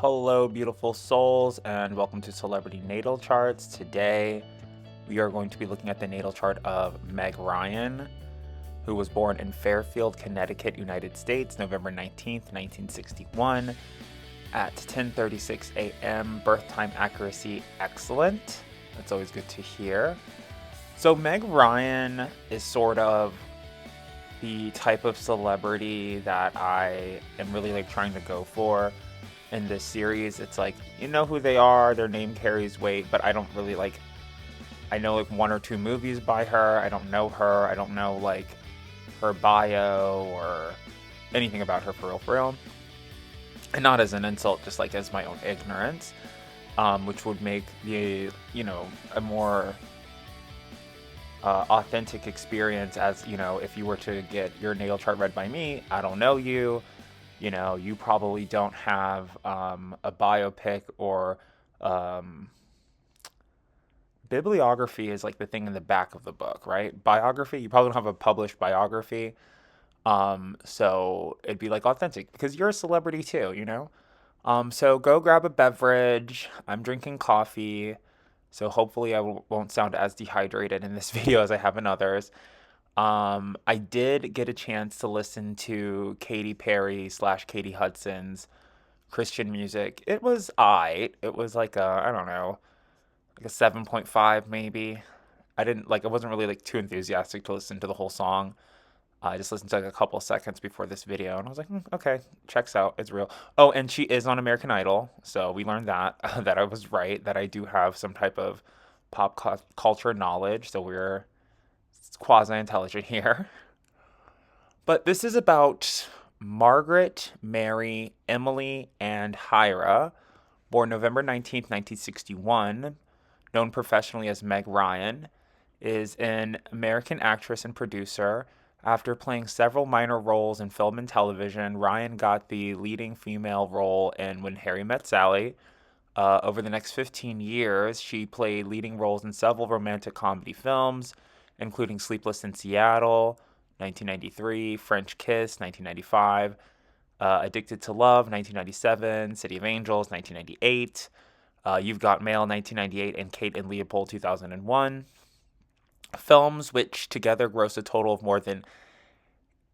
Hello, beautiful souls, and welcome to Celebrity Natal Charts. Today, we are going to be looking at the natal chart of Meg Ryan, who was born in Fairfield, Connecticut, United States, November 19th, 1961, at 10:36 a.m. Birth time accuracy excellent. That's always good to hear. So, Meg Ryan is sort of the type of celebrity that I am really trying to go for in this series. It's like, you know who they are, their name carries weight, but I don't really I know one or two movies by her. I don't know her. I don't know her bio or anything about her for real. And not as an insult, just as my own ignorance, which would make a more authentic experience as, if you were to get your natal chart read by me. I don't know you. You probably don't have a biopic or bibliography is the thing in the back of the book, right? Biography, you probably don't have a published biography. So it'd be authentic because you're a celebrity too. So go grab a beverage. I'm drinking coffee. So hopefully I won't sound as dehydrated in this video as I have in others. I did get a chance to listen to Katy Perry / Katie Hudson's Christian music. It was aight. It was I don't know, a 7.5 maybe. I wasn't really too enthusiastic to listen to the whole song. I just listened to a couple seconds before this video and I was like, okay, checks out. It's real. Oh, and she is on American Idol. So we learned that, that I was right, that I do have some type of culture knowledge. So we're quasi-intelligent here. But this is about Margaret, Mary, Emily, and Hyra, born November 19th, 1961, known professionally as Meg Ryan, is an American actress and producer. After playing several minor roles in film and television, Ryan got the leading female role in When Harry Met Sally. Over the next 15 years, she played leading roles in several romantic comedy films, including Sleepless in Seattle, 1993, French Kiss, 1995, Addicted to Love, 1997, City of Angels, 1998, You've Got Mail, 1998, and Kate and Leopold, 2001. Films which together grossed a total of more than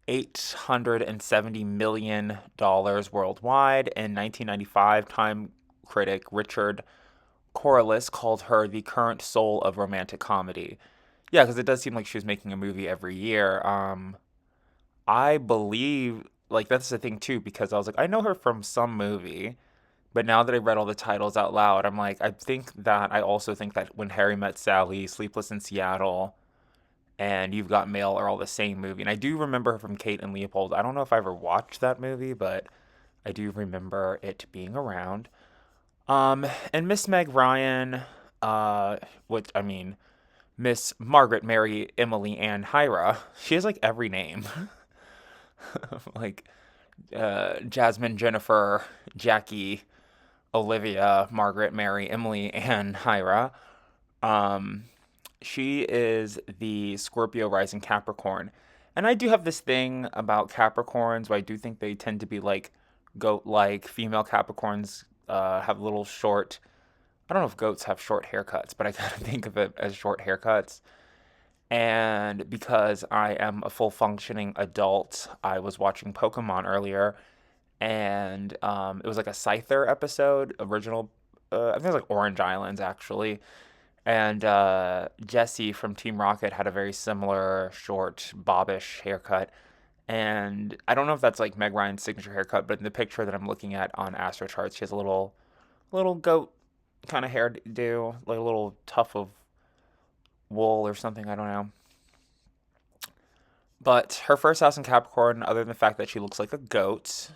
$870 million worldwide. In 1995, Time critic Richard Corliss called her the current soul of romantic comedy. Yeah, because it does seem like she was making a movie every year. I believe, that's the thing too, because I was I know her from some movie, but now that I read all the titles out loud, I'm I also think that When Harry Met Sally, Sleepless in Seattle, and You've Got Mail are all the same movie. And I do remember her from Kate and Leopold. I don't know if I ever watched that movie, but I do remember it being around. And Miss Meg Ryan, which I mean, Miss Margaret, Mary, Emily, and Hyra. She has every name. like Jasmine, Jennifer, Jackie, Olivia, Margaret, Mary, Emily, and Hyra. She is the Scorpio rising Capricorn. And I do have this thing about Capricorns where I do think they tend to be goat-like. Female Capricorns have little short, I don't know if goats have short haircuts, but I kind of think of it as short haircuts. And because I am a full functioning adult, I was watching Pokemon earlier, and it was a Scyther episode, original. I think it was Orange Islands actually, and Jesse from Team Rocket had a very similar short bobbish haircut. And I don't know if that's Meg Ryan's signature haircut, but in the picture that I'm looking at on Astro Charts, she has a little goat kind of hairdo, a little tuft of wool or something, I don't know. But her first house in Capricorn, other than the fact that she looks like a goat,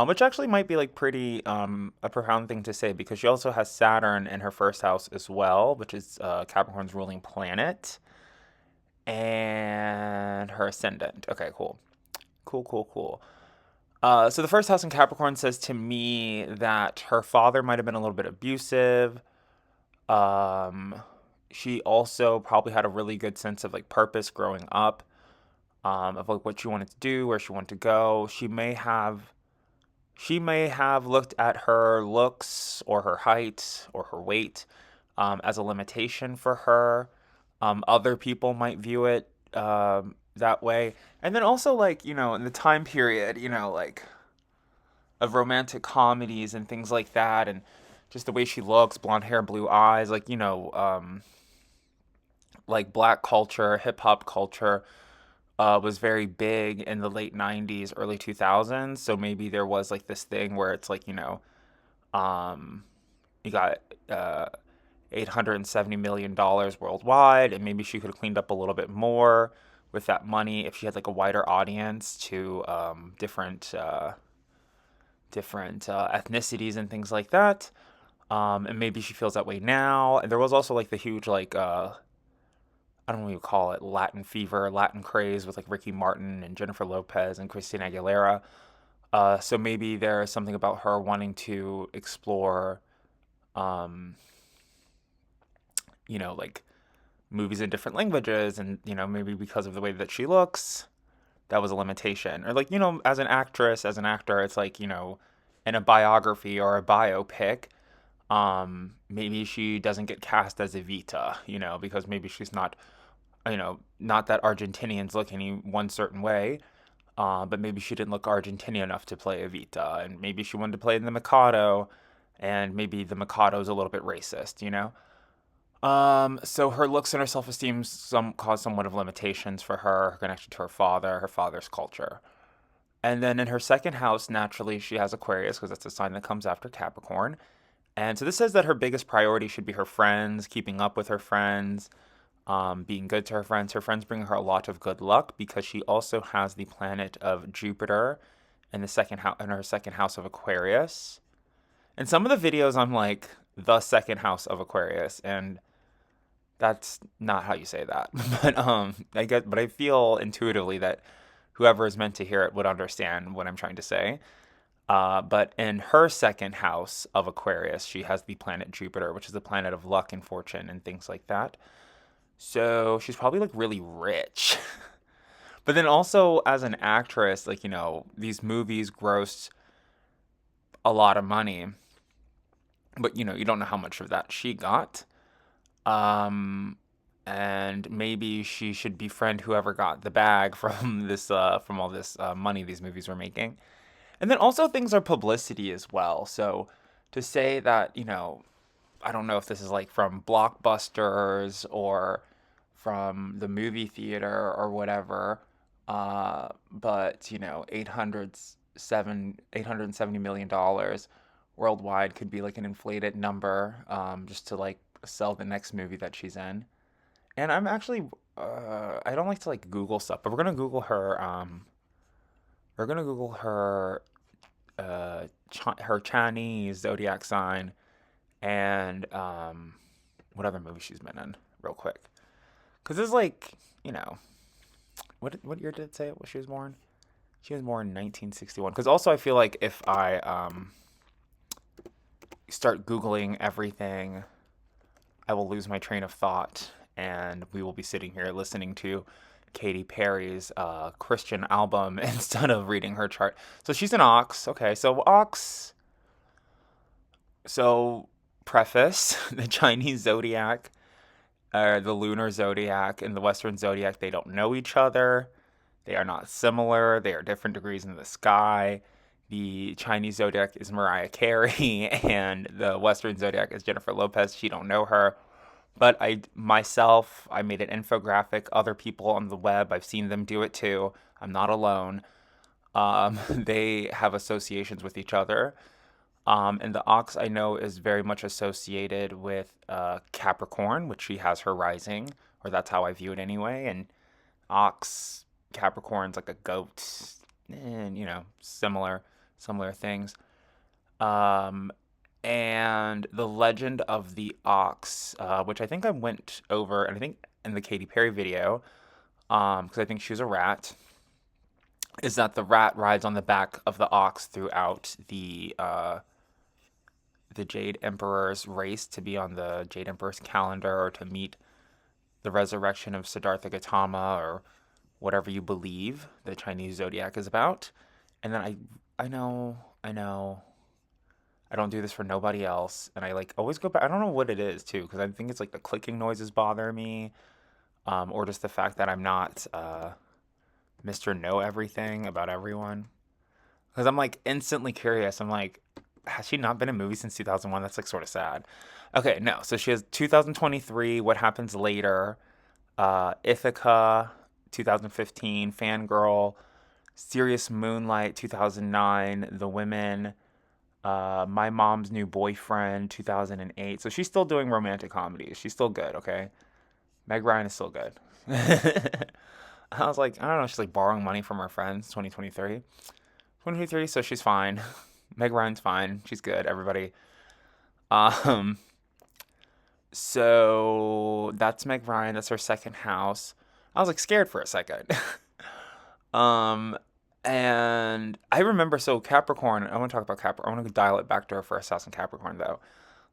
which actually might be pretty a profound thing to say, because she also has Saturn in her first house as well, which is Capricorn's ruling planet, and her ascendant. Okay, cool. So the first house in Capricorn says to me that her father might have been a little bit abusive. She also probably had a really good sense of purpose growing up, of what she wanted to do, where she wanted to go. She may have She may have looked at her looks or her height or her weight as a limitation for her. Other people might view it that way. And then also, like, in the time period, like of romantic comedies and things like that, and just the way she looks, blonde hair, blue eyes, like, like black culture, hip hop culture was very big in the late 90s, early 2000s. So maybe there was like this thing where it's like, um, you got $870 million worldwide, and maybe she could have cleaned up a little bit more with that money if she had like a wider audience to different ethnicities and things like that. And maybe she feels that way now. And there was also like the huge like I don't know what you call it, Latin fever, Latin craze with like Ricky Martin and Jennifer Lopez and Christina Aguilera. So maybe there is something about her wanting to explore, um, like movies in different languages, and maybe because of the way that she looks, that was a limitation. Or like as an actress, as an actor, it's like in a biography or a biopic, maybe she doesn't get cast as Evita, because maybe she's not not that Argentinians look any one certain way, but maybe she didn't look Argentinian enough to play Evita, and maybe she wanted to play in the Mikado, and maybe the Mikado's a little bit racist. So her looks and her self-esteem cause somewhat of limitations for her connection to her father's culture. And then in her second house, naturally, she has Aquarius because that's a sign that comes after Capricorn. And so this says that her biggest priority should be her friends, keeping up with her friends, being good to her friends. Her friends bring her a lot of good luck because she also has the planet of Jupiter in the second house in her second house of Aquarius. In some of the videos, I'm like the second house of Aquarius, and that's not how you say that. But I feel intuitively that whoever is meant to hear it would understand what I'm trying to say. But in her second house of Aquarius, she has the planet Jupiter, which is the planet of luck and fortune and things like that. So she's probably like really rich. But then also as an actress, like, these movies grossed a lot of money, but you don't know how much of that she got. Um, and maybe she should befriend whoever got the bag from from all this money these movies were making. And then also things are publicity as well. So to say that, I don't know if this is like from blockbusters or from the movie theater or whatever, but $870 million worldwide could be like an inflated number, just to like sell the next movie that she's in. And I'm actually, I don't like to like Google stuff, but we're gonna Google her, her Chinese zodiac sign, and what other movie she's been in, real quick. Because it's like, you know, what year did it say she was born? She was born in 1961. Because also I feel like if I start Googling everything, I will lose my train of thought, and we will be sitting here listening to Katy Perry's Christian album instead of reading her chart. So she's an ox. Okay, so ox. So preface: the Chinese zodiac, the lunar zodiac, and the Western zodiac, they don't know each other. They are not similar. They are different degrees in the sky. The Chinese zodiac is Mariah Carey, and the Western zodiac is Jennifer Lopez. She don't know her. But I made an infographic. Other people on the web, I've seen them do it too. I'm not alone. They have associations with each other. And the ox I know is very much associated with Capricorn, which she has her rising, or that's how I view it anyway. And ox, Capricorn's like a goat, and similar things. Um, and the legend of the ox, which I think I went over, and I think in the Katy Perry video, because I think she was a rat, is that the rat rides on the back of the ox throughout the Jade Emperor's race to be on the Jade Emperor's calendar, or to meet the resurrection of Siddhartha Gautama, or whatever you believe the Chinese zodiac is about. And then I know I know I don't do this for nobody else, and I like always go back. I don't know what it is too, because I think it's like the clicking noises bother me, or just the fact that I'm not Mr. Know Everything about everyone. Because I'm like instantly curious. I'm like, has she not been in movies since 2001? That's like sort of sad. Okay, no. So she has 2023, What Happens Later, Ithaca, 2015, Fangirl, Serious Moonlight, 2009, The Women, My Mom's New Boyfriend, 2008. So she's still doing romantic comedies. She's still good, okay? Meg Ryan is still good. I was like, I don't know. She's like borrowing money from her friends, 2023. 2023, so she's fine. Meg Ryan's fine. She's good, everybody. Um, so that's Meg Ryan. That's her second house. I was like scared for a second. um, and I remember, so Capricorn, I want to talk about Capricorn. I want to dial it back to her first house in Capricorn, though.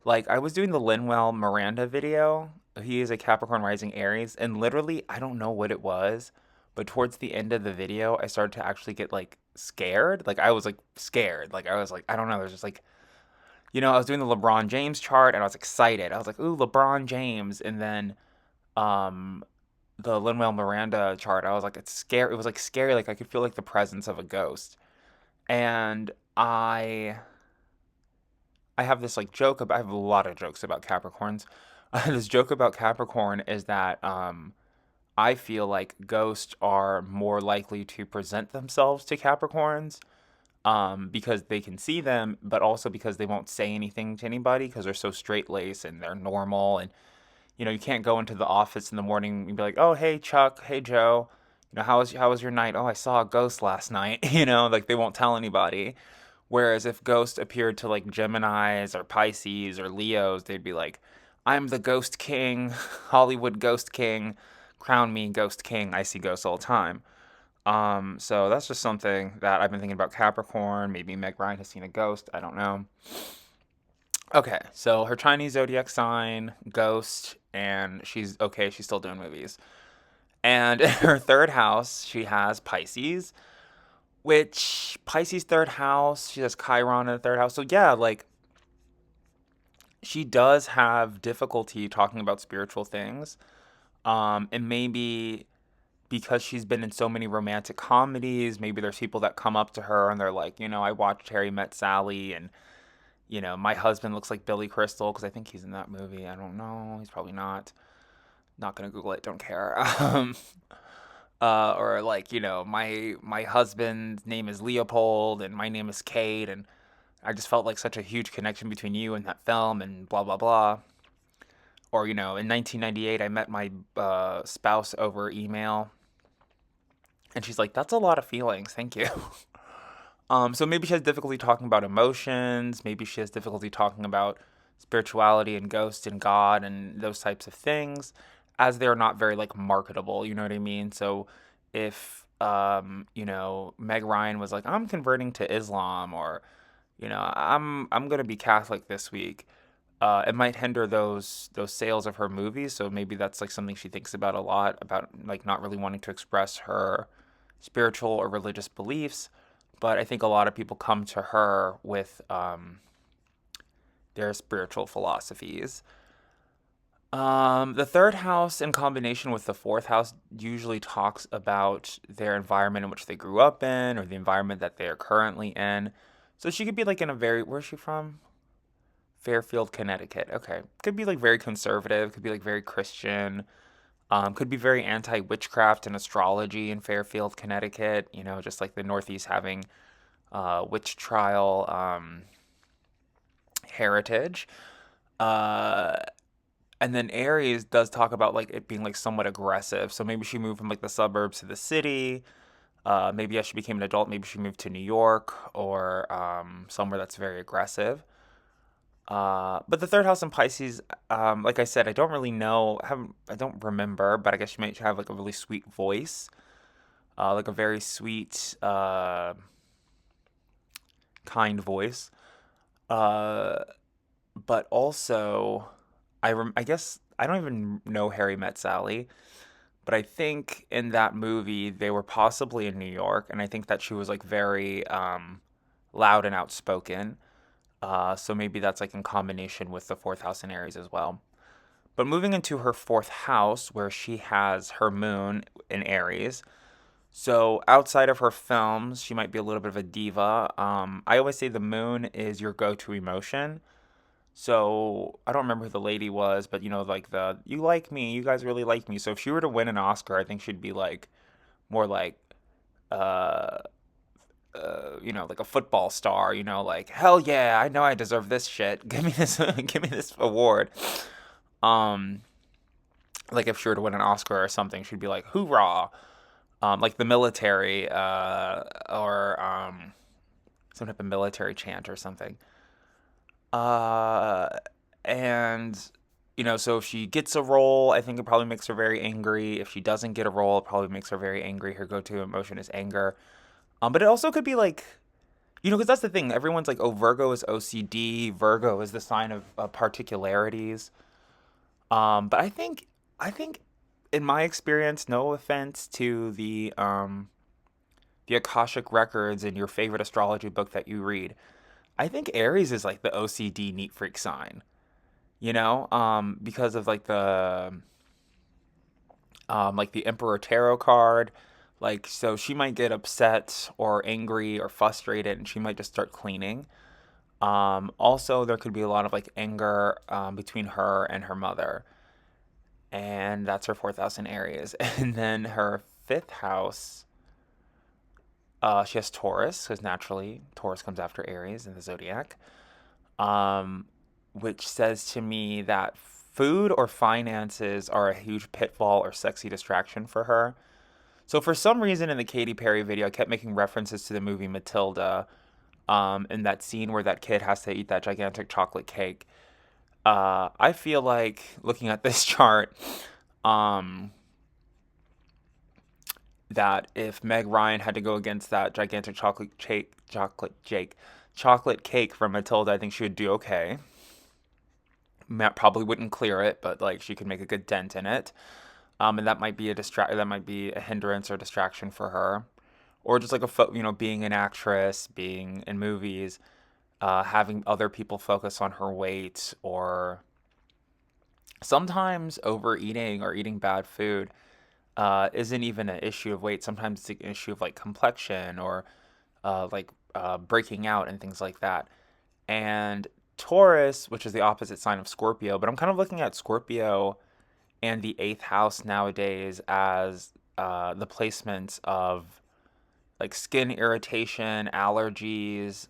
Like, I was doing the Linwell Miranda video. He is a Capricorn rising Aries, and literally, I don't know what it was, but towards the end of the video, I started to actually get like scared. Like, I was like scared. Like, I was like, I don't know. There's just like, I was doing the LeBron James chart, and I was excited. I was like, ooh, LeBron James. And then, um, the Linwell Miranda chart, I was like, it's scary. It was like scary. Like, I could feel like the presence of a ghost. And I have this like joke about, I have a lot of jokes about Capricorns. This joke about Capricorn is that I feel like ghosts are more likely to present themselves to Capricorns because they can see them, but also because they won't say anything to anybody because they're so straight laced and they're normal. And you can't go into the office in the morning and be like, "Oh, hey Chuck, hey Joe, how was your night? Oh, I saw a ghost last night." Like they won't tell anybody. Whereas if ghosts appeared to like Geminis or Pisces or Leos, they'd be like, I'm the ghost king, Hollywood ghost king, crown me ghost king. I see ghosts all the time. So that's just something that I've been thinking about Capricorn. Maybe Meg Ryan has seen a ghost. I don't know. Okay, so her Chinese zodiac sign, ghost, and she's okay. She's still doing movies. And in her third house, she has Pisces, which Pisces third house, she has Chiron in the third house. So yeah, like she does have difficulty talking about spiritual things. And maybe because she's been in so many romantic comedies, maybe there's people that come up to her and they're like, I watched Harry Met Sally, and my husband looks like Billy Crystal because I think he's in that movie. I don't know. He's probably not. Not gonna Google it. Don't care. Or like my husband's name is Leopold and my name is Kate, and I just felt like such a huge connection between you and that film and blah blah blah. Or in 1998 I met my spouse over email, and she's like, that's a lot of feelings, thank you. So maybe she has difficulty talking about emotions, maybe she has difficulty talking about spirituality and ghosts and God and those types of things, as they're not very like marketable, you know what I mean? So if Meg Ryan was like, I'm converting to Islam, or I'm gonna be Catholic this week, it might hinder those sales of her movies. So maybe that's like something she thinks about a lot, about like not really wanting to express her spiritual or religious beliefs. But I think a lot of people come to her with their spiritual philosophies. The third house, in combination with the fourth house, usually talks about their environment in which they grew up in, or the environment that they are currently in. So she could be like in a very, where's she from? Fairfield, Connecticut. Okay. Could be like very conservative, could be like very Christian, could be very anti witchcraft and astrology in Fairfield, Connecticut, just like the Northeast having witch trial heritage. Uh, and then Aries does talk about like it being like somewhat aggressive. So maybe she moved from like the suburbs to the city. Maybe as she became an adult, maybe she moved to New York, or somewhere that's very aggressive. But the third house in Pisces, like I said, I don't really know. I don't remember, but I guess she might have like a really sweet voice, like a very sweet, kind voice. Uh, but also, I guess I don't even know Harry Met Sally, but I think in that movie they were possibly in New York, and I think that she was like very loud and outspoken. So maybe that's like in combination with the fourth house in Aries as well. But moving into her fourth house, where she has her moon in Aries. So outside of her films, she might be a little bit of a diva. I always say the moon is your go-to emotion. So I don't remember who the lady was, but like you like me, you guys really like me. So if she were to win an Oscar, I think she'd be like more like uh like a football star, like hell yeah, I know I deserve this shit. Give me this, give me this award. Um, like if she were to win an Oscar or something, she'd be like hoorah, like the military, or some type of military chant or something. Uh, and so if she gets a role, I think it probably makes her very angry. If she doesn't get a role, it probably makes her very angry. Her go-to emotion is anger. But it also could be like, because that's the thing. Everyone's like, oh, Virgo is OCD. Virgo is the sign of particularities. But I think, in my experience, no offense to the Akashic records in your favorite astrology book that you read, I think Aries is like the OCD neat freak sign. Because of like the Emperor Tarot card. Like, so she might get upset or angry or frustrated and she might just start cleaning. Also, there could be a lot of like anger between her and her mother. And that's her fourth house in Aries. And then her fifth house, she has Taurus, because naturally Taurus comes after Aries in the zodiac, um, which says to me that food or finances are a huge pitfall or sexy distraction for her. So for some reason in the Katy Perry video, I kept making references to the movie Matilda, in that scene where that kid has to eat that gigantic chocolate cake. I feel like looking at this chart, um, that if Meg Ryan had to go against that gigantic chocolate cake from Matilda, I think she would do okay. Matt probably wouldn't clear it, but like she could make a good dent in it. And that might be a hindrance or distraction for her, or just like being an actress, being in movies, having other people focus on her weight, or sometimes overeating or eating bad food isn't even an issue of weight. Sometimes it's an issue of like complexion or breaking out and things like that. And Taurus, which is the opposite sign of Scorpio, but I'm kind of looking at Scorpio and the eighth house nowadays as the placements of like skin irritation, allergies,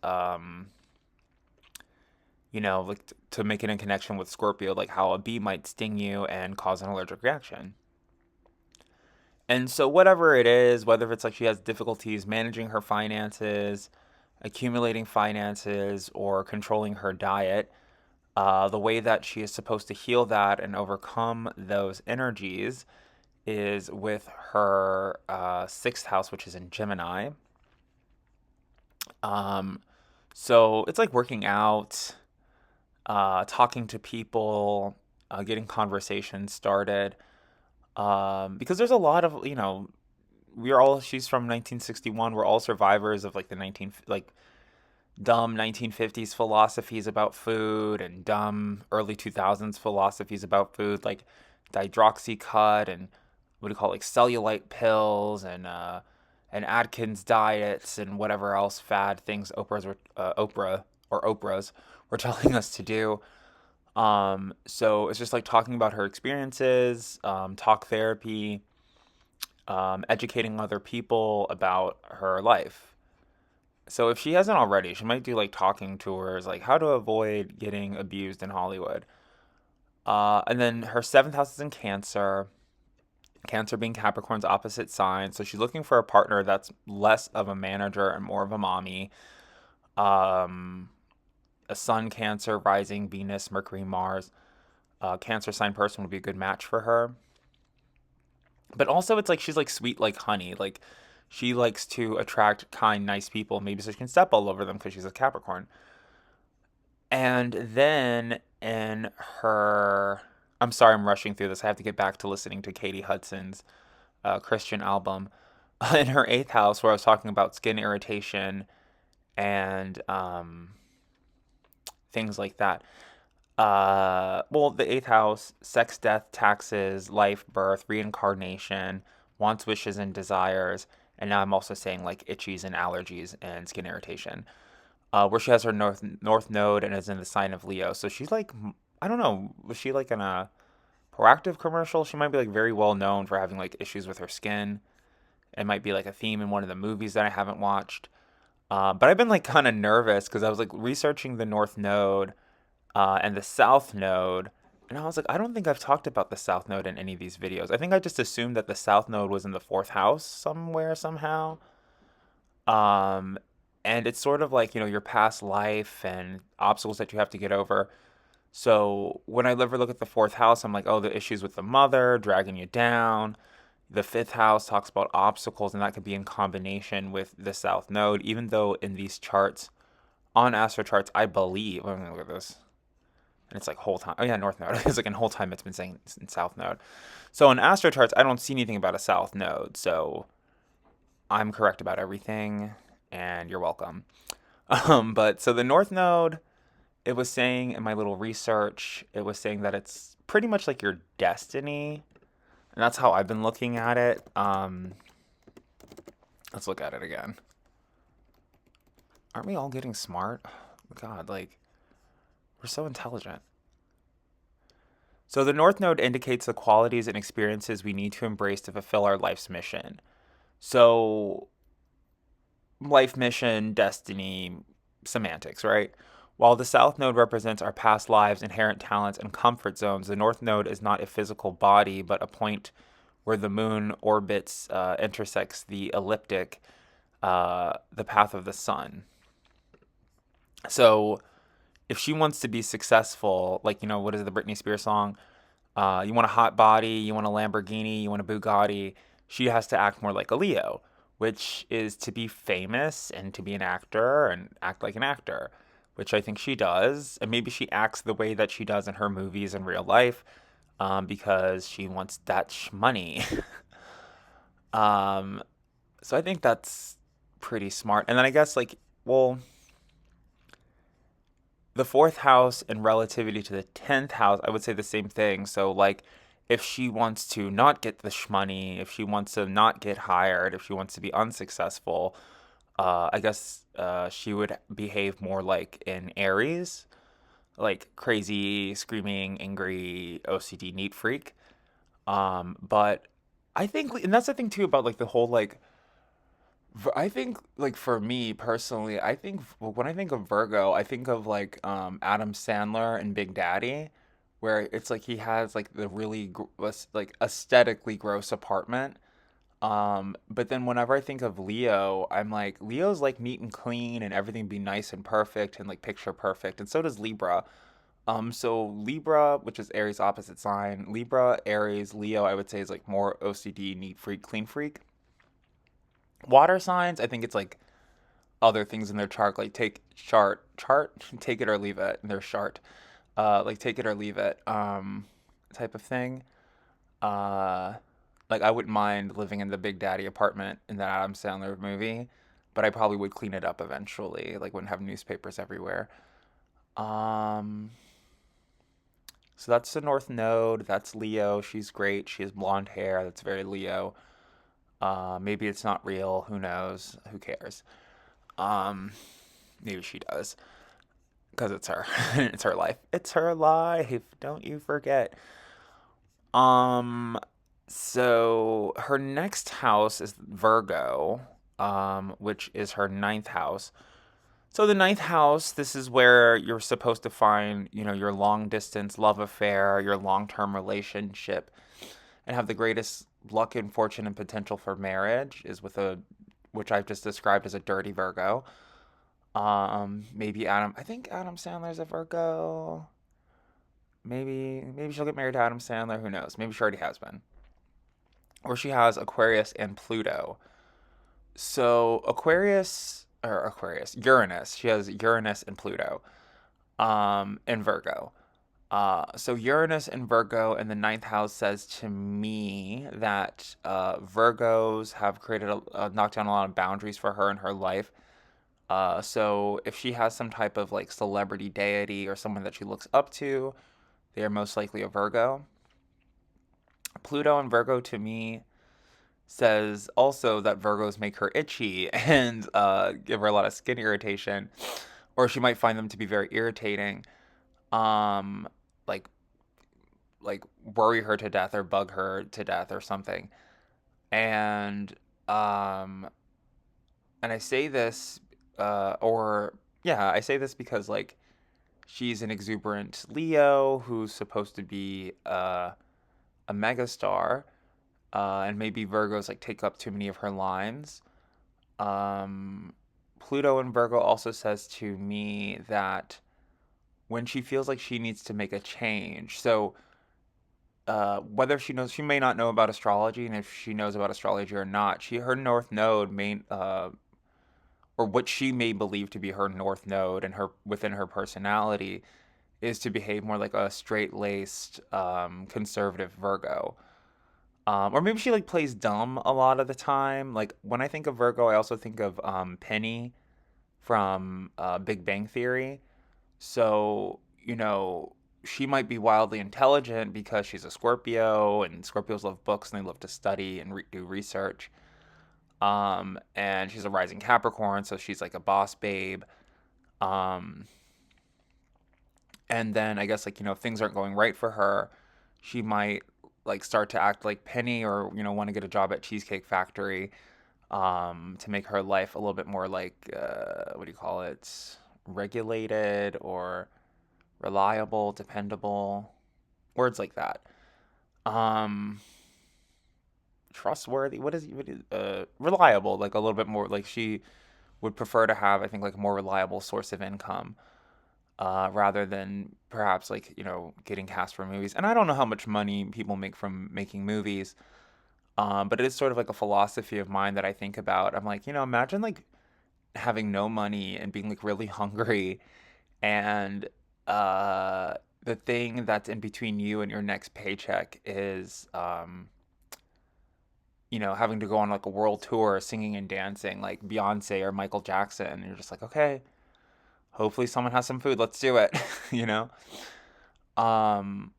like to make it in connection with Scorpio, like how a bee might sting you and cause an allergic reaction. And so, whatever it is, whether it's like she has difficulties managing her finances, accumulating finances, or controlling her diet, the way that she is supposed to heal that and overcome those energies is with her sixth house, which is in Gemini. Um, so it's like working out, talking to people, getting conversations started. Because there's a lot of, she's from 1961. We're all survivors of like dumb 1950s philosophies about food and dumb early 2000s philosophies about food, like dihydroxycut and what do you call it, like cellulite pills and Atkins diets and whatever else fad things Oprah's were telling us to do. So it's just like talking about her experiences, talk therapy, educating other people about her life. So if she hasn't already, she might do like talking tours, like how to avoid getting abused in Hollywood. And then her seventh house is in Cancer. Cancer being Capricorn's opposite sign, so she's looking for a partner that's less of a manager and more of a mommy. Um, a Sun, Cancer, rising Venus, Mercury, Mars. Cancer sign person would be a good match for her. But also, it's like she's like sweet like honey. Like she likes to attract kind, nice people. Maybe so she can step all over them because she's a Capricorn. And then in her, I'm sorry, I'm rushing through this. I have to get back to listening to Katie Hudson's Christian album. In her eighth house, where I was talking about skin irritation and things like that. Well, the eighth house: sex, death, taxes, life, birth, reincarnation, wants, wishes, and desires. And now I'm also saying like itchies and allergies and skin irritation. Where she has her north node and is in the sign of Leo. So she's like, I don't know, was she like in a proactive commercial? She might be like very well known for having like issues with her skin. It might be like a theme in one of the movies that I haven't watched. But I've been like kind of nervous because I was like researching the north node and the south node. And I was like, I don't think I've talked about the south node in any of these videos. I think I just assumed that the south node was in the fourth house somewhere, somehow. Um, and it's sort of like, your past life and obstacles that you have to get over. So when I ever look at the fourth house, I'm like, oh, the issues with the mother dragging you down. The fifth house talks about obstacles, and that could be in combination with the south node, even though in these charts, on astro charts, I believe, I'm gonna look at this, and it's like whole time. Oh yeah, north node. It's like in whole time it's been saying it's in south node. So in astro charts, I don't see anything about a south node. So I'm correct about everything, and you're welcome. But so the north node, it was saying in my little research, it was saying that it's pretty much like your destiny, and that's how I've been looking at it. Let's look at it again. Aren't we all getting smart? God, like, we're so intelligent. So the North Node indicates the qualities and experiences we need to embrace to fulfill our life's mission. So, life mission, destiny, semantics, right? While the South Node represents our past lives, inherent talents, and comfort zones, the North Node is not a physical body, but a point where the moon orbits, intersects the elliptic, the path of the sun. So, if she wants to be successful, like, what is the Britney Spears song? You want a hot body, you want a Lamborghini, you want a Bugatti. She has to act more like a Leo, which is to be famous and to be an actor and act like an actor, which I think she does. And maybe she acts the way that she does in her movies in real life, because she wants that money. um, so I think that's pretty smart. And then I guess, like, well, the fourth house in relativity to the 10th house, I would say the same thing. So, like, if she wants to not get the shmoney, if she wants to not get hired, if she wants to be unsuccessful, I guess she would behave more like in Aries, like crazy, screaming, angry, OCD, neat freak. But I think, and that's the thing too about like the whole like I think like for me personally, I think when I think of Virgo, I think of like Adam Sandler and Big Daddy, where it's like he has like the really like aesthetically gross apartment. But then whenever I think of Leo, I'm like Leo's like neat and clean and everything be nice and perfect and like picture perfect, and so does Libra. So Libra, which is Aries opposite sign, Libra, Aries, Leo, I would say is like more OCD, neat freak, clean freak. Water signs, I think it's like other things in their chart, like take it or leave it in their chart, like take it or leave it, type of thing. Uh, like I wouldn't mind living in the Big Daddy apartment in that Adam Sandler movie, but I probably would clean it up eventually. Like wouldn't have newspapers everywhere. Um, so that's the North Node. That's Leo. She's great. She has blonde hair. That's very Leo. Maybe it's not real. Who knows? Who cares? Um, Maybe she does because it's her. It's her life. It's her life. Don't you forget. Um, so her next house is Virgo, which is her ninth house. So the ninth house, this is where you're supposed to find, your long distance love affair, your long term relationship, and have the greatest luck and fortune and potential for marriage is with which I've just described as a dirty Virgo. Maybe I think Adam Sandler's a Virgo. Maybe she'll get married to Adam Sandler. Who knows? Maybe she already has been. Or she has Aquarius and Pluto. So Uranus. She has Uranus and Pluto. And Virgo. So Uranus and Virgo in the ninth house says to me that Virgos have knocked down a lot of boundaries for her in her life. So if she has some type of like celebrity deity or someone that she looks up to, they are most likely a Virgo. Pluto and Virgo to me says also that Virgos make her itchy and give her a lot of skin irritation, or she might find them to be very irritating, um, like worry her to death or bug her to death or something. And um, and I say this, or yeah, I say this because like she's an exuberant Leo who's supposed to be a megastar, and maybe Virgos like take up too many of her lines. Um, Pluto in Virgo also says to me that when she feels like she needs to make a change, so whether she knows, she may not know about astrology, and if she knows about astrology or not, her North Node may, or what she may believe to be her North Node and her within her personality is to behave more like a straight laced, conservative Virgo. Or maybe she like plays dumb a lot of the time. Like when I think of Virgo, I also think of Penny from Big Bang Theory. So, she might be wildly intelligent because she's a Scorpio, and Scorpios love books and they love to study and do research. And she's a rising Capricorn, so she's like a boss babe. Um, and then I guess like, if things aren't going right for her, she might like start to act like Penny, or, want to get a job at Cheesecake Factory, to make her life a little bit more like, what do you call it? Regulated or reliable, dependable, words like that. Um, Trustworthy. Reliable? Like a little bit more. Like she would prefer to have, I think, like a more reliable source of income, rather than perhaps like getting cast for movies. And I don't know how much money people make from making movies, but it is sort of like a philosophy of mine that I think about. I'm like, imagine like having no money and being like really hungry, and uh the thing that's in between you and your next paycheck is having to go on like a world tour singing and dancing like Beyonce or Michael Jackson, and you're just like, okay, hopefully someone has some food, let's do it. you know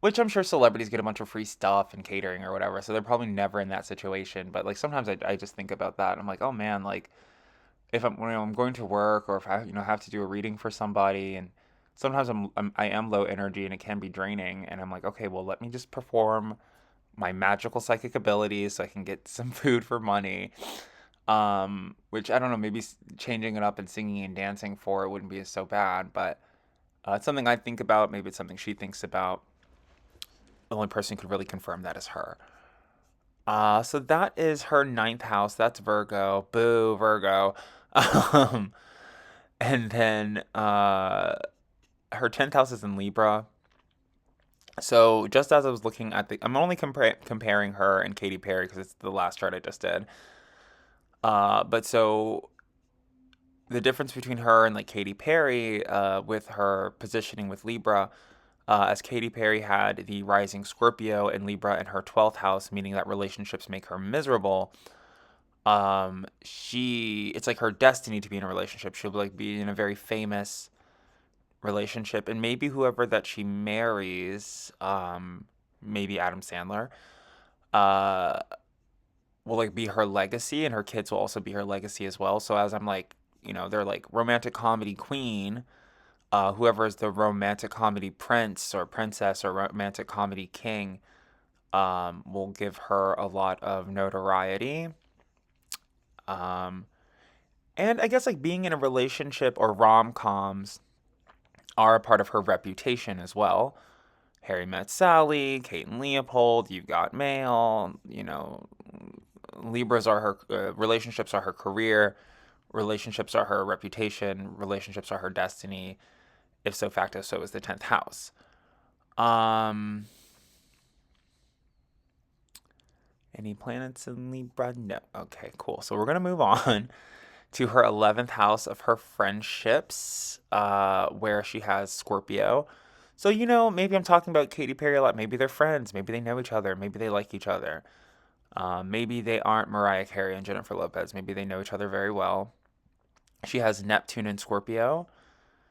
which I'm sure celebrities get a bunch of free stuff and catering or whatever, so they're probably never in that situation, but like sometimes I just think about that and I'm like, oh man, like if I'm when I'm going to work, or if I have to do a reading for somebody, and sometimes I am low energy and it can be draining, and I'm like, okay, well, let me just perform my magical psychic abilities so I can get some food for money. Which I don't know, maybe changing it up and singing and dancing for it wouldn't be so bad, but it's something I think about. Maybe it's something she thinks about. The only person who could really confirm that is her. So that is her ninth house. That's Virgo. Boo, Virgo. Um, and then her 10th house is in Libra. So just as I was looking at I'm only comparing her and Katy Perry because it's the last chart I just did. But so the difference between her and like Katy Perry, with her positioning with Libra, as Katy Perry had the rising Scorpio and Libra in her 12th house, meaning that relationships make her miserable. It's like her destiny to be in a relationship. She'll like be in a very famous relationship, and maybe whoever that she marries, maybe Adam Sandler, uh, will like be her legacy, and her kids will also be her legacy as well. So as I'm like, they're like romantic comedy queen. Whoever is the romantic comedy prince or princess or romantic comedy king, will give her a lot of notoriety. Um, and I guess like being in a relationship or rom coms are a part of her reputation as well. Harry Met Sally, Kate and Leopold, You've Got Mail, Libras are her, relationships are her career, relationships are her reputation, relationships are her destiny. If so facto, so is the 10th house. Um, any planets in Libra? No. Okay, cool. So we're going to move on to her 11th house of her friendships, where she has Scorpio. So, maybe I'm talking about Katy Perry a lot. Maybe they're friends. Maybe they know each other. Maybe they like each other. Maybe they aren't Mariah Carey and Jennifer Lopez. Maybe they know each other very well. She has Neptune in Scorpio.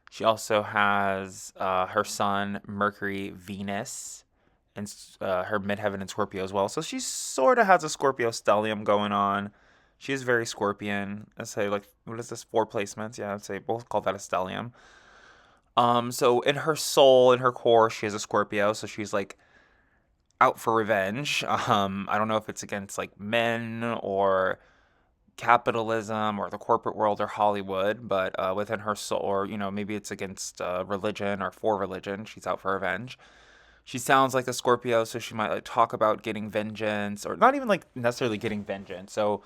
She also has her sun, Mercury, Venus, and her midheaven in Scorpio as well. So she sort of has a Scorpio stellium going on. She is very Scorpion. I'd say, like, what is this? Four placements? Yeah, I'd say both call that a stellium. So in her soul, in her core, she is a Scorpio. So she's like out for revenge. I don't know if it's against like men or capitalism or the corporate world or Hollywood, but within her soul, or maybe it's against religion or for religion. She's out for revenge. She sounds like a Scorpio, so she might like talk about getting vengeance, or not even like necessarily getting vengeance. So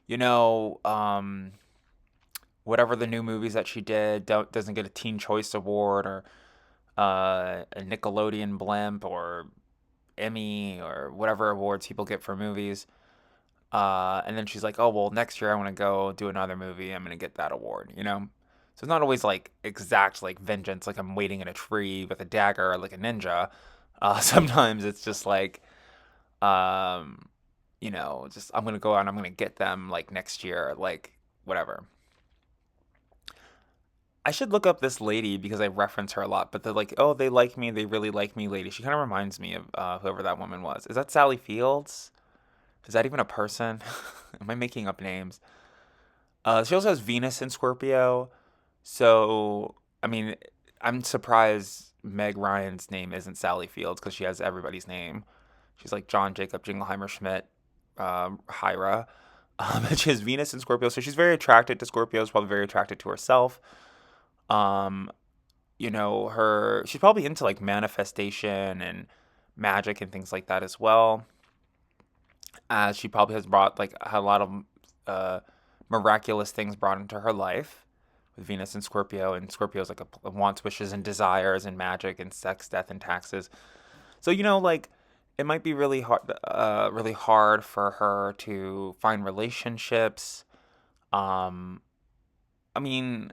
you know, um, whatever the new movies that she did doesn't get a Teen Choice Award or a Nickelodeon blimp or Emmy or whatever awards people get for movies. And then she's like, oh, well, next year I want to go do another movie. I'm going to get that award. So it's not always like exact like vengeance, like I'm waiting in a tree with a dagger like a ninja. Sometimes it's just like, um, just I'm going to go out and I'm going to get them like next year, like whatever. I should look up this lady because I reference her a lot, but they're like, oh, they like me, they really like me lady. She kind of reminds me of whoever that woman was. Is that Sally Fields? Is that even a person? Am I making up names? She also has Venus in Scorpio. So, I mean, I'm surprised Meg Ryan's name isn't Sally Fields because she has everybody's name. She's like John Jacob Jingleheimer Schmidt, Hira. And she has Venus in Scorpio. So she's very attracted to Scorpios, probably very attracted to herself. Um, she's probably into like manifestation and magic and things like that as well, as she probably has brought like a lot of uh, miraculous things brought into her life with Venus and Scorpio, and Scorpio is like a wants, wishes, and desires, and magic, and sex, death, and taxes. So like it might be really hard for her to find relationships. Um, I mean,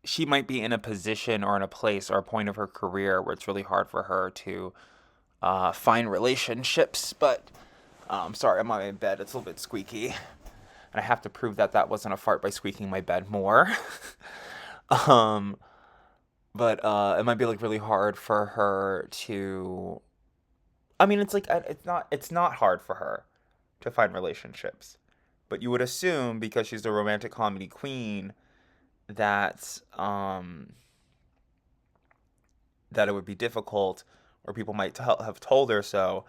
she might be in a position or in a place or a point of her career where it's really hard for her to find relationships. But sorry, I'm on my bed. It's a little bit squeaky. And I have to prove that that wasn't a fart by squeaking my bed more. um, but it might be like really hard for her to. I mean, it's like it's not hard for her to find relationships, but you would assume because she's the romantic comedy queen that that it would be difficult, or people might have told her so.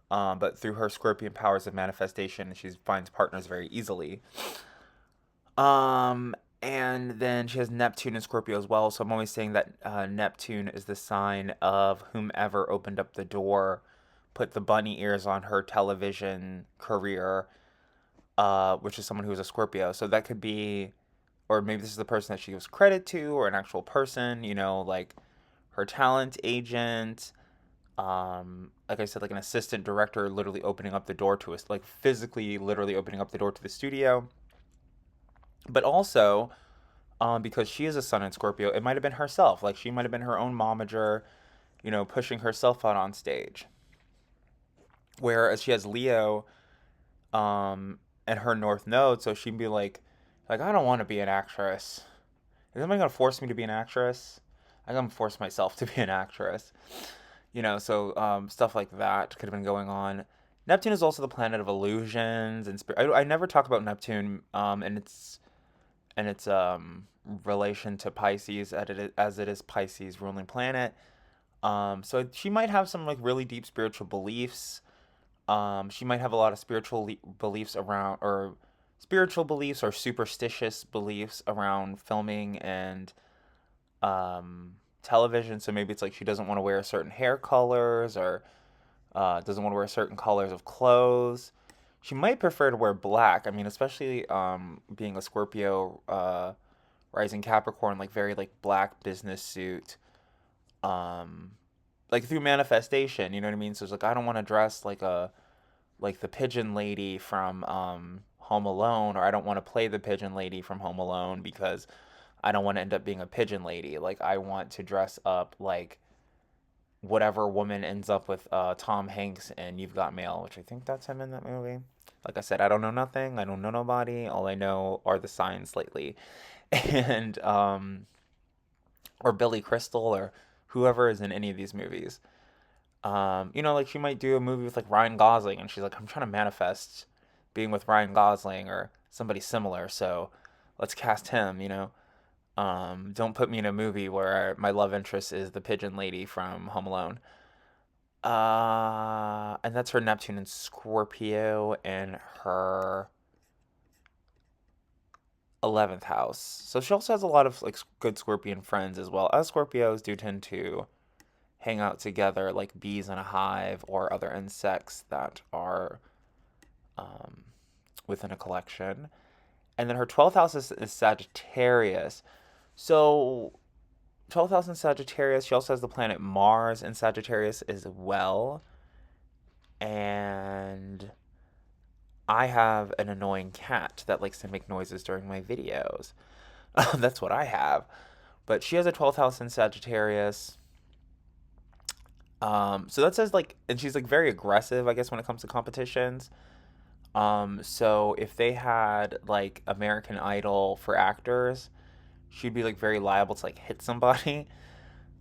But through her Scorpion powers of manifestation, she finds partners very easily. And then she has Neptune in Scorpio as well. So I'm always saying that Neptune is the sign of whomever opened up the door, put the bunny ears on her television career, which is someone who's a Scorpio. So that could be, or maybe this is the person that she gives credit to, or an actual person, like her talent agent. Like I said, like an assistant director literally opening up the door to us, like physically, literally opening up the door to the studio. But also, because she is a sun in Scorpio, it might have been herself. Like she might have been her own momager, pushing herself out on stage. Whereas she has Leo, and her North Node, so she'd be like I don't want to be an actress. Is somebody gonna force me to be an actress? I'm gonna force myself to be an actress. So stuff like that could have been going on. Neptune is also the planet of illusions and spirit. I never talk about Neptune and its relation to Pisces as it is Pisces' ruling planet. So she might have some like really deep spiritual beliefs. She might have a lot of beliefs around, or spiritual beliefs or superstitious beliefs around filming and television. So maybe it's like she doesn't want to wear certain hair colors, or doesn't want to wear certain colors of clothes. She might prefer to wear black. I mean, especially being a Scorpio, rising Capricorn, like very like black business suit. Um, like through manifestation, you know what I mean? So it's like I don't want to dress like the pigeon lady from Home Alone, or I don't want to play the pigeon lady from Home Alone because I don't want to end up being a pigeon lady. Like I want to dress up like whatever woman ends up with Tom Hanks in You've Got Mail, which I think that's him in that movie. Like I said, I don't know nothing. I don't know nobody. All I know are the signs lately, and or Billy Crystal or whoever is in any of these movies. Like she might do a movie with like Ryan Gosling, and she's like, I'm trying to manifest being with Ryan Gosling or somebody similar, so let's cast him. Don't put me in a movie where my love interest is the pigeon lady from Home Alone. And that's her Neptune and Scorpio in her 11th house. So she also has a lot of like good Scorpion friends as well. As Scorpios do tend to hang out together like bees in a hive or other insects that are um, within a collection. And then her 12th house is Sagittarius. So 12th house in Sagittarius, she also has the planet Mars in Sagittarius as well. And I have an annoying cat that likes to make noises during my videos. That's what I have. But she has a 12th house in Sagittarius. So that says like, and she's like very aggressive, I guess, when it comes to competitions. So if they had like American Idol for actors, she'd be like very liable to like hit somebody.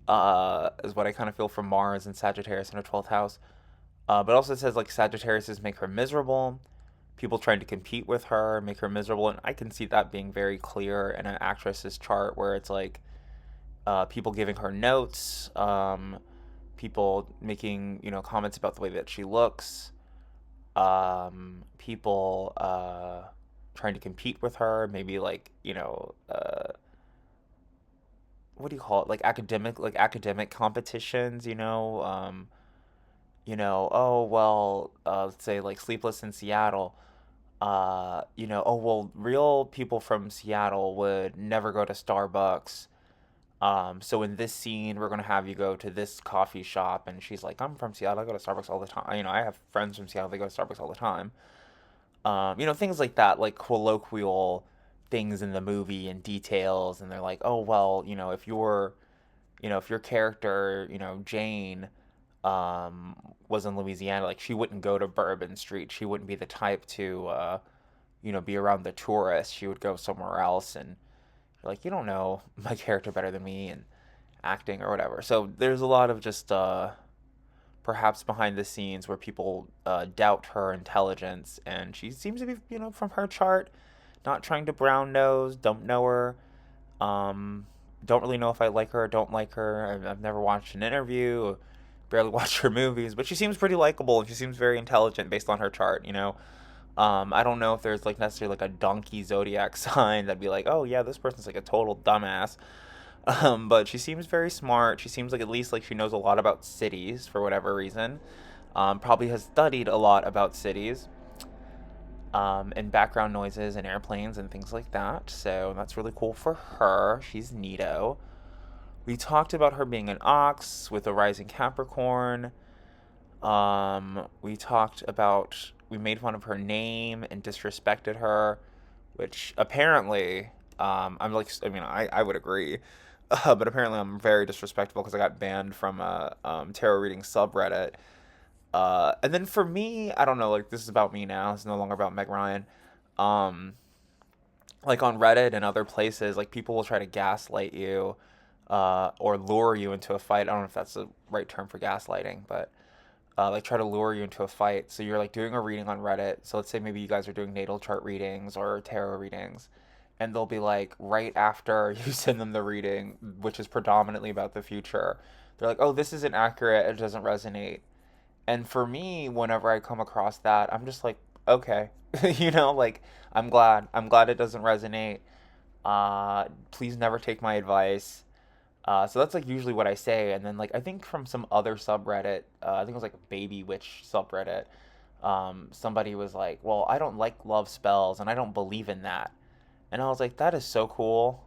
Is what I kind of feel from Mars and Sagittarius in her 12th house. But also it says like Sagittarius make her miserable. People trying to compete with her make her miserable, and I can see that being very clear in an actress's chart where it's like people giving her notes, people making comments about the way that she looks, people trying to compete with her, maybe like what do you call it, like academic competitions, oh well, let's say like Sleepless in Seattle. Oh well, real people from Seattle would never go to Starbucks. So in this scene, we're gonna have you go to this coffee shop, and she's like, I'm from Seattle, I go to Starbucks all the time. I have friends from Seattle, they go to Starbucks all the time. Things like that, like colloquial things in the movie and details, and they're like, oh well, if your character, Jane, was in Louisiana, like she wouldn't go to Bourbon Street. She wouldn't be the type to, be around the tourists. She would go somewhere else, and you're like, you don't know my character better than me and acting or whatever. So there's a lot of just perhaps behind the scenes where people doubt her intelligence, and she seems to be, from her chart, not trying to brown nose. Don't know her. Um, don't really know if I like her or don't like her. I've never watched an interview, barely watched her movies, but she seems pretty likable and she seems very intelligent based on her chart. I don't know if there's like necessarily like a donkey zodiac sign that'd be like, oh yeah, this person's like a total dumbass. But she seems very smart. She seems like at least like she knows a lot about cities for whatever reason. Probably has studied a lot about cities, and background noises and airplanes and things like that. So that's really cool for her. She's neato. We talked about her being an ox with a rising Capricorn. We made fun of her name and disrespected her, which apparently, I'm like, I mean, I would agree, but apparently I'm very disrespectful because I got banned from a tarot reading subreddit. And then for me, I don't know, like this is about me now. It's no longer about Meg Ryan. Um, like on Reddit and other places, like people will try to gaslight you, or lure you into a fight. I don't know if that's the right term for gaslighting, but like try to lure you into a fight. So you're like doing a reading on Reddit. So let's say maybe you guys are doing natal chart readings or tarot readings, and they'll be like right after you send them the reading, which is predominantly about the future. They're like, "Oh, this isn't accurate. It doesn't resonate." And for me, whenever I come across that, I'm just like, okay, like I'm glad it doesn't resonate. Please never take my advice. So that's like usually what I say, and then like I think from some other subreddit, I think it was like a Baby Witch subreddit. Somebody was like, "Well, I don't like love spells, and I don't believe in that." And I was like, "That is so cool!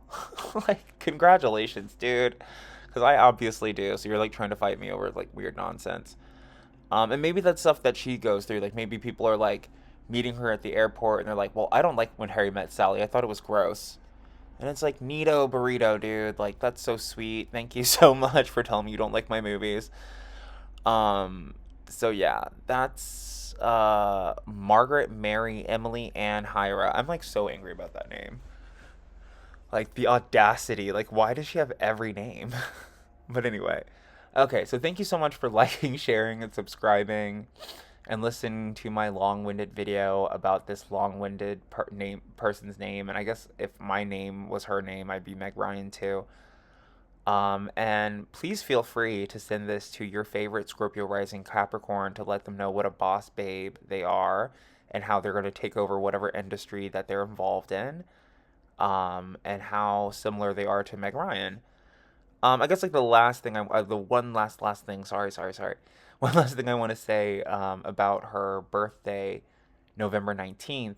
Like, congratulations, dude!" Because I obviously do. So you're like trying to fight me over like weird nonsense. And maybe that's stuff that she goes through. Like maybe people are like meeting her at the airport, and they're like, "Well, I don't like When Harry Met Sally. I thought it was gross." And it's like, neato burrito, dude. Like, that's so sweet. Thank you so much for telling me you don't like my movies. Um, so yeah, that's Margaret, Mary, Emily, Ann, Hyra. I'm like so angry about that name. Like the audacity. Like why does she have every name? But anyway. Okay, so thank you so much for liking, sharing, and subscribing and listening to my long-winded video about this long-winded person's name. And I guess if my name was her name, I'd be Meg Ryan too. And please feel free to send this to your favorite Scorpio rising Capricorn to let them know what a boss babe they are and how they're going to take over whatever industry that they're involved in, and how similar they are to Meg Ryan. I guess like the last thing the one last thing. Sorry. One last thing I want to say about her birthday, November 19th,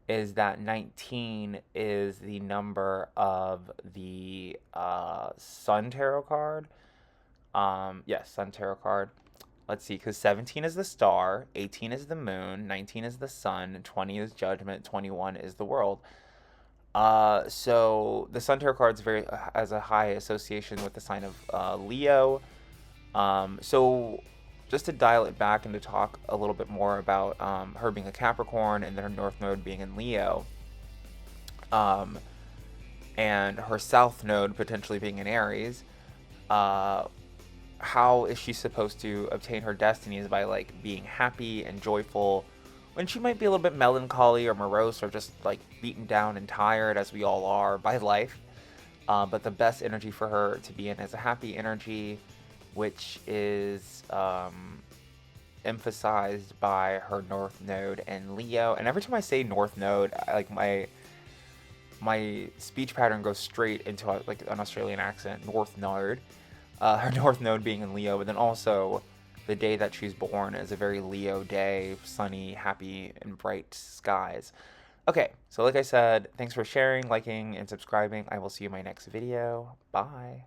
is that 19 is the number of the Sun Tarot card. Yes, Sun Tarot card. Let's see, because 17 is the star, 18 is the moon, 19 is the sun, 20 is judgment, 21 is the world. So the Sun Tarot card's very has a high association with the sign of Leo. So just to dial it back and to talk a little bit more about her being a Capricorn and then her North Node being in Leo, um, and her South Node potentially being in Aries, uh, how is she supposed to obtain her destiny is by like being happy and joyful when she might be a little bit melancholy or morose or just like beaten down and tired as we all are by life. But the best energy for her to be in is a happy energy, which is emphasized by her North Node and Leo. And every time I say North Node, like my speech pattern goes straight into like an Australian accent, North Node. Her North Node being in Leo, but then also the day that she's born is a very Leo day, sunny, happy, and bright skies. Okay, so like I said, thanks for sharing, liking, and subscribing. I will see you in my next video. Bye.